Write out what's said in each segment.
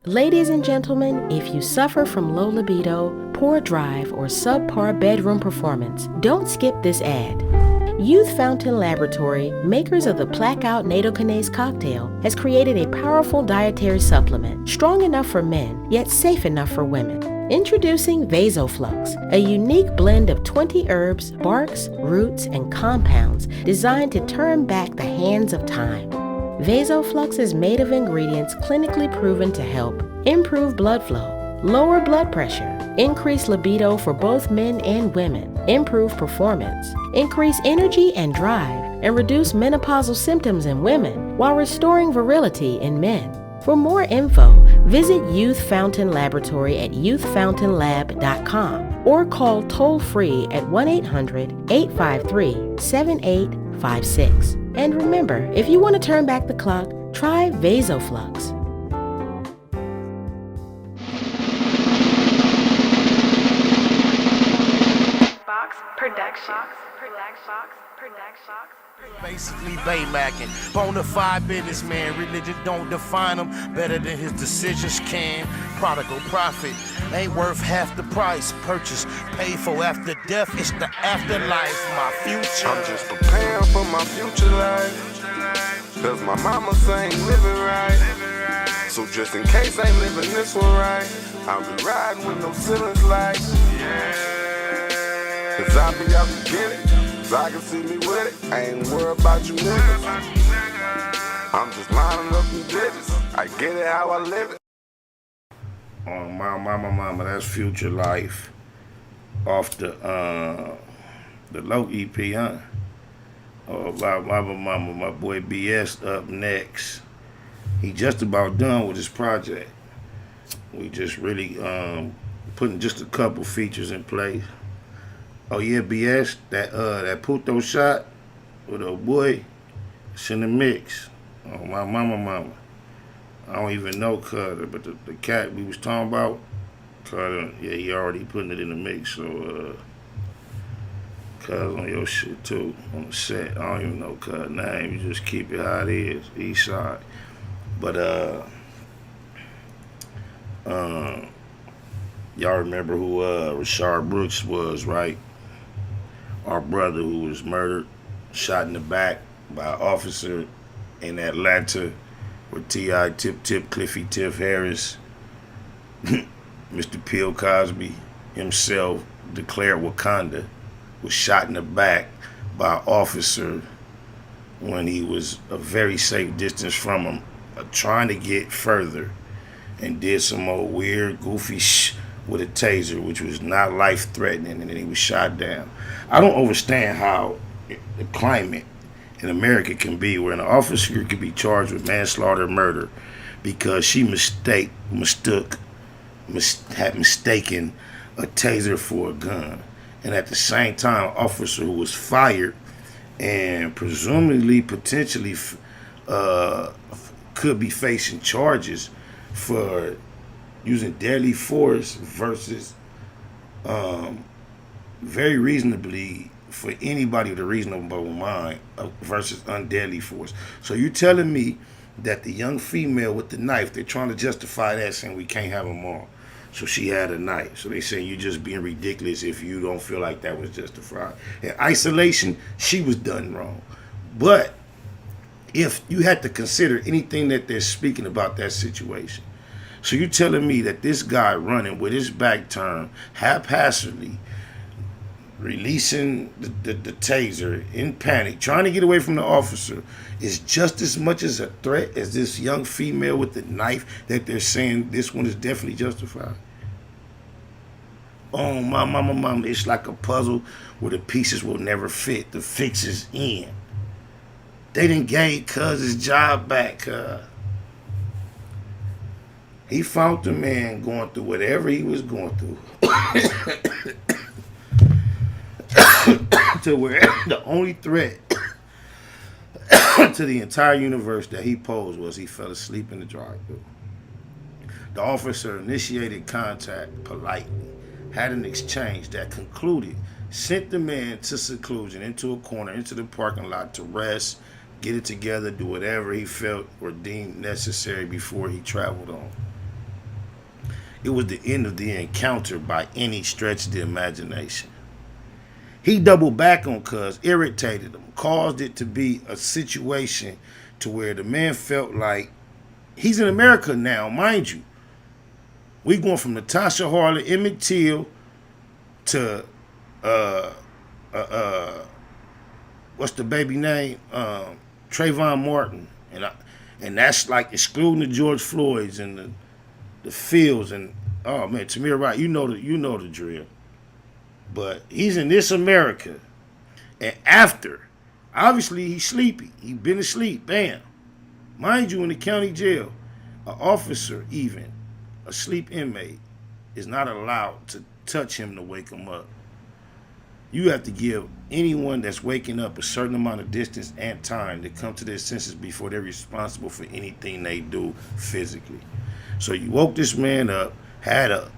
Ladies and gentlemen, if you suffer from low libido, poor drive, or subpar bedroom performance, don't skip this ad. Youth Fountain Laboratory, makers of the Blackout Nadokinase cocktail, has created a powerful dietary supplement, strong enough for men, yet safe enough for women. Introducing Vasoflux, a unique blend of 20 herbs, barks, roots, and compounds designed to turn back the hands of time. Vasoflux is made of ingredients clinically proven to help improve blood flow, lower blood pressure, increase libido for both men and women, improve performance, increase energy and drive, and reduce menopausal symptoms in women while restoring virility in men. For more info, visit Youth Fountain Laboratory at youthfountainlab.com or call toll-free at 1-800-853-7856. And remember, if you want to turn back the clock, try Vasoflux. Basically Baymacking, bonafide businessman. Religion don't define him better than his decisions can. Prodigal prophet ain't worth half the price. Purchase paid for after death. It's the afterlife. My future. I'm just preparing for my future life, cause my mama say ain't living right. So just in case I ain't living this one right, I'll be riding with no ceilings lights. Cause I be out to get it, so I can see me with it. I ain't worried about you niggas. I'm just lining up them digits. I get it how I live it. Oh, mama, that's Future Life off the low EP, huh? Oh, mama, my boy BS up next. He just about done with his project. We just really putting just a couple features in place. Oh yeah, BS, that Puto shot with a boy, it's in the mix. Oh my mama. I don't even know Cutter, but the cat we was talking about, Cutter, yeah, he already putting it in the mix, so Cuz on your shit too, on the set. I don't even know Cuz name, you just keep it how it is, east side. But y'all remember who Rashad Brooks was, right? Our brother who was murdered, shot in the back by an officer in Atlanta with T.I. Tip, Cliffy Tiff Harris, Mr. Bill Cosby himself, declared Wakanda, was shot in the back by an officer when he was a very safe distance from him, trying to get further, and did some old weird, goofy with a taser, which was not life-threatening, and then he was shot down. I don't understand how the climate in America can be where an officer could be charged with manslaughter murder because she had mistaken a taser for a gun. And at the same time, an officer who was fired and presumably, potentially could be facing charges for using deadly force versus very reasonably for anybody with a reasonable mind versus undeadly force. So you're telling me that the young female with the knife, they're trying to justify that, saying we can't have them all. So she had a knife. So they saying you're just being ridiculous if you don't feel like that was justified. In isolation, she was done wrong. But if you had to consider anything that they're speaking about that situation, so you're telling me that this guy running with his back turned, haphazardly, releasing the taser in panic, trying to get away from the officer, is just as much as a threat as this young female with the knife that they're saying this one is definitely justified? Oh, my mama, it's like a puzzle where the pieces will never fit. The fix is in. They done gave Cuz his job back, Cuz. He found the man going through whatever he was going through. To where the only threat to the entire universe that he posed was he fell asleep in the drive-thru. The officer initiated contact politely, had an exchange that concluded, sent the man to seclusion, into a corner, into the parking lot to rest, get it together, do whatever he felt or deemed necessary before he traveled on. It was the end of the encounter by any stretch of the imagination. He doubled back on Cuz, irritated him, caused it to be a situation to where the man felt like he's in America now, mind you. We going from Natasha Harley, Emmett Till to what's the baby name? Trayvon Martin, and that's like excluding the George Floyds and the Fields and oh man, Tamir Wright, you know the drill. But he's in this America, and after, obviously he's sleepy. He been asleep. Bam, mind you, in the county jail, an officer, even a sleep inmate, is not allowed to touch him to wake him up. You have to give anyone that's waking up a certain amount of distance and time to come to their senses before they're responsible for anything they do physically. So you woke this man up, had a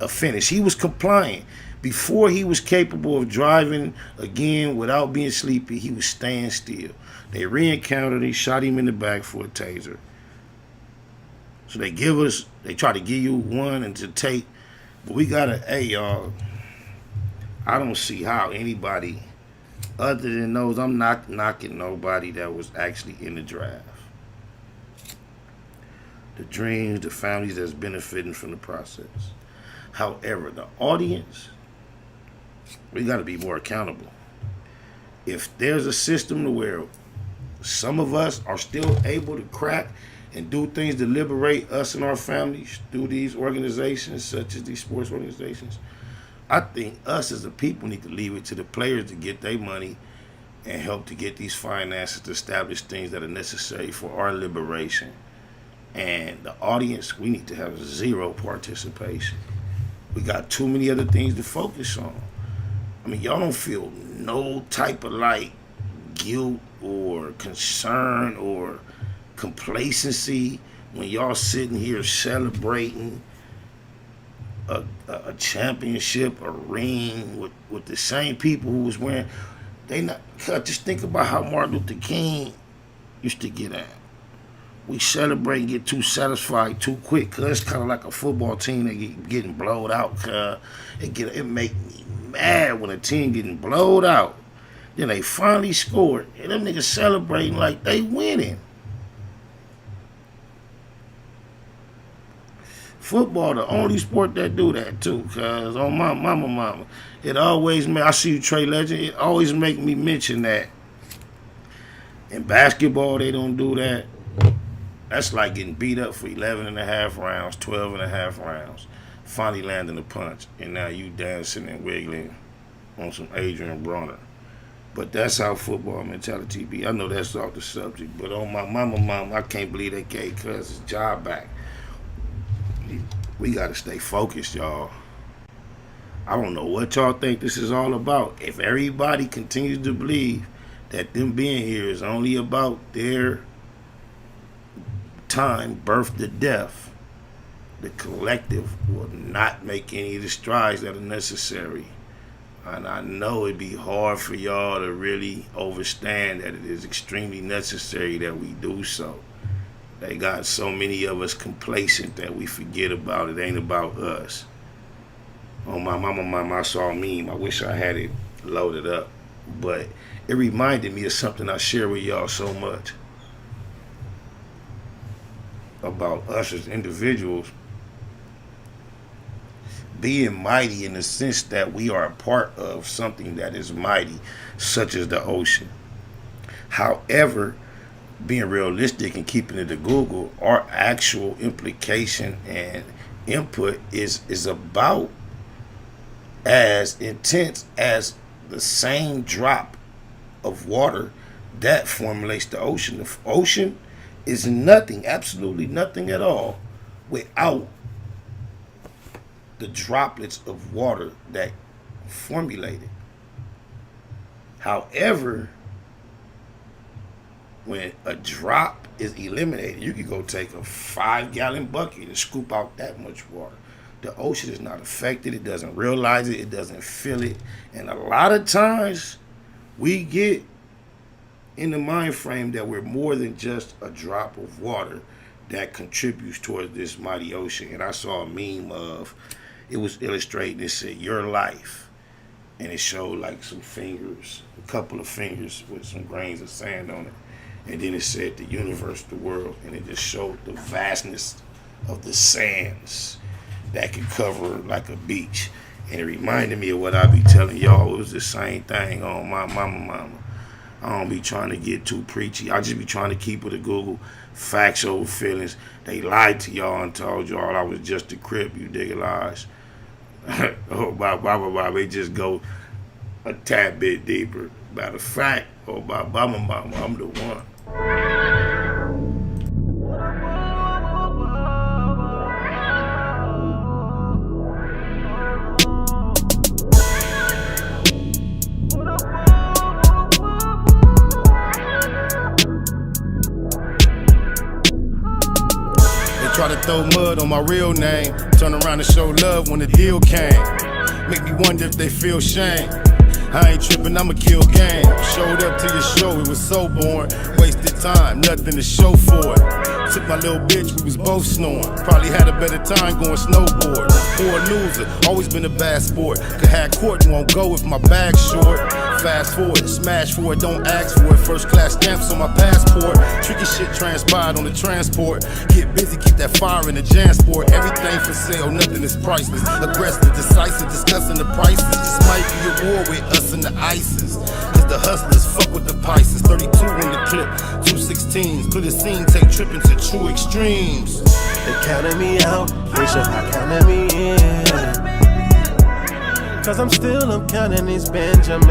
finish. He was compliant. Before he was capable of driving again without being sleepy, he was staying still. They re-encountered, he shot him in the back for a taser. So they try to give you one and to take, but we gotta, hey y'all, I don't see how anybody, other than those, I'm not knocking nobody that was actually in the draft. The dreams, the families that's benefiting from the process. However, the audience, we got to be more accountable. If there's a system to where some of us are still able to crack and do things to liberate us and our families through these organizations, such as these sports organizations, I think us as a people need to leave it to the players to get their money and help to get these finances to establish things that are necessary for our liberation. And the audience, we need to have zero participation. We got too many other things to focus on. I mean, y'all don't feel no type of like guilt or concern or complacency when y'all sitting here celebrating a championship, a ring with the same people who was wearing. Just think about how Martin Luther King used to get at. We celebrate and get too satisfied too quick, cause it's kind of like a football team that getting blowed out. Cause it make me mad when a team getting blowed out. Then they finally scored, and them niggas celebrating like they winning. Football the only sport that do that too, cause on my mama, it always I see you, Trey Legend. It always make me mention that. In basketball, they don't do that. That's like getting beat up for 11 and a half rounds, 12 and a half rounds, finally landing a punch, and now you dancing and wiggling on some Adrian Bronner. But that's how football mentality be. I know that's off the subject, but on my mama, I can't believe they gave Cuz his job back. We got to stay focused, y'all. I don't know what y'all think this is all about. If everybody continues to believe that them being here is only about their time, birth to death, the collective will not make any of the strides that are necessary. And I know it'd be hard for y'all to really understand that it is extremely necessary that we do so. They got so many of us complacent that we forget about it. Ain't about us. Oh, my mama, I saw a meme. I wish I had it loaded up. But it reminded me of something I share with y'all so much. About us as individuals being mighty in the sense that we are a part of something that is mighty, such as the ocean. However, being realistic and keeping it to Google, our actual implication and input is about as intense as the same drop of water that formulates the ocean. The ocean is nothing, absolutely nothing at all, without the droplets of water that formulate it. However, when a drop is eliminated, you can go take a 5-gallon bucket and scoop out that much water. The ocean is not affected. It doesn't realize it. It doesn't feel it. And a lot of times we get in the mind frame that we're more than just a drop of water, that contributes towards this mighty ocean. And I saw a meme of, it was illustrating, it said, your life. And it showed like some fingers, a couple of fingers with some grains of sand on it. And then it said the universe, the world. And it just showed the vastness of the sands that could cover like a beach. And it reminded me of what I be telling y'all. It was the same thing on my mama. I don't be trying to get too preachy. I just be trying to keep it a Google. Facts over feelings. They lied to y'all and told y'all I was just a crip. You dig lies. Oh, blah. They just go a tad bit deeper. Matter of fact, oh, mama, I'm the one. Try to throw mud on my real name. Turn around and show love when the deal came. Make me wonder if they feel shame. I ain't tripping, I'ma kill game. Showed up to your show, it was so boring. Wasted time, nothing to show for it. Took my little bitch, we was both snoring. Probably had a better time going snowboard. Poor loser, always been a bad sport. Could have court and won't go if my bag's short. Fast forward, smash for it, don't ask for it. First class stamps on my passport. Tricky shit transpired on the transport. Get busy, keep that fire in the Jansport. Everything for sale, nothing is priceless. Aggressive, decisive, discussing the prices. This might be a war with us and the ISIS. Cause the hustlers fuck with the Pisces. 32 in the clip, 216s. Clear the scene, take tripping to true extremes. They counted me out, they should have counted me in. Cause I'm counting these Benjamins.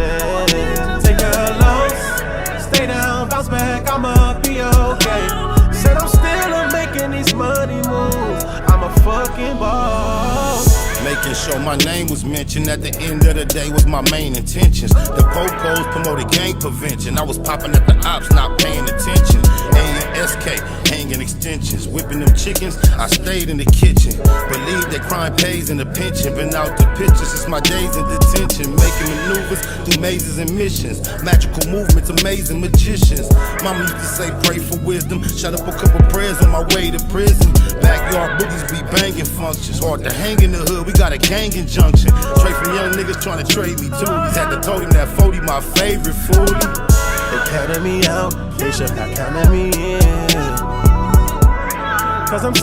Take a loss, stay down, bounce back, I'ma be okay. Said I'm still making these money moves. I'm a fucking boss. Making sure my name was mentioned at the end of the day was my main intentions. The po-pos promoted gang prevention. I was popping at the ops, not paying attention. A and SK, hanging extensions. Whipping them chickens, I stayed in the kitchen. Believe that crime pays in the pension. Been out the pictures since my days in detention. Making maneuvers through mazes and missions. Magical movements, amazing magicians. Mama used to say pray for wisdom. Shut up a couple prayers on my way to prison. Backyard boogies be banging functions. Hard to hang in the hood, we got a gang injunction. Straight from young niggas trying to trade me tooties. Had to told him that 40 my favorite foodie. They counted me out, they should have counted me in. Cause I'm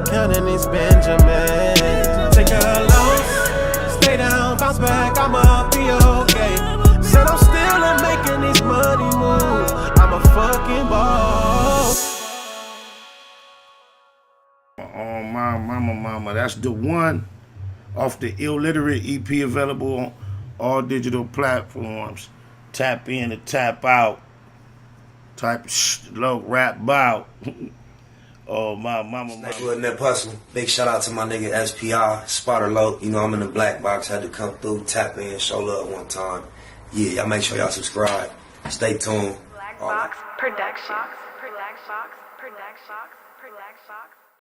counting these Benjamins. Take a loss, stay down, bounce back, I'ma be okay. Said I'm still making these money moves. I'm a fucking boss. Oh, my mama, that's the one off the Illiterate EP, available on all digital platforms. Tap in and tap out. Type low rap bout. Oh, my mama. Nigga Nip Hustle. Big shout out to my nigga SPI, Spotter Low. You know I'm in the black box, had to come through, tap in, show love one time. Yeah, y'all make sure y'all subscribe. Stay tuned. Black Box Productions.